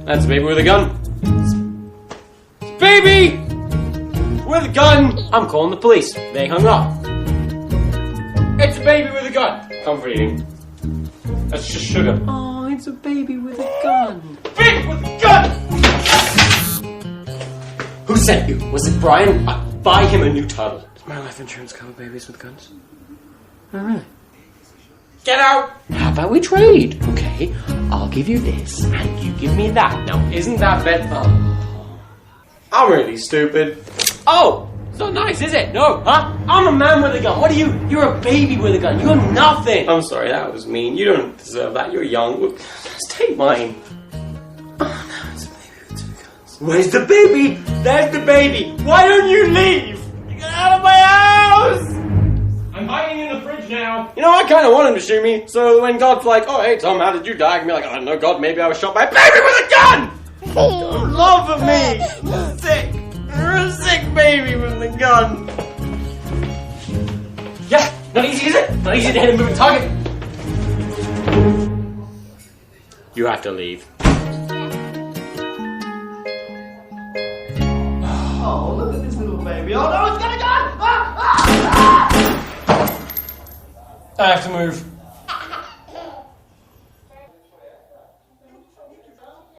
That's a baby with a gun. Baby with a gun. I'm calling the police. They hung up. It's a baby with a gun. Comfort eating. That's just sugar. Oh, it's a baby with a gun. Baby with a gun! Who sent you? Was it Brian? Buy him a new turtle. Does my life insurance cover babies with guns? Oh, really? Get out! How about we trade? Okay, I'll give you this, and you give me that. Now, isn't that better? Oh, I'm really stupid. Oh, it's not nice, is it? No, huh? I'm a man with a gun. What are you? You're a baby with a gun. You're nothing. I'm sorry, that was mean. You don't deserve that. You're young. Let's take mine. Oh, no, it's a baby with 2 guns. Where's the baby? There's the baby. Why don't you leave? Get out of my house! I'm hiding in the fridge now. You know, I kind of want him to shoot me, so when God's like, oh, hey, Tom, how did you die? I can be like, I don't know, God, maybe I was shot by a baby with a gun! Don't laugh at me. I'm sick. You're a sick baby with a gun. Yeah, not easy, is it? Not easy to hit a moving target. You have to leave. Oh, look at this little baby. Oh no, it's got a gun! I have to move.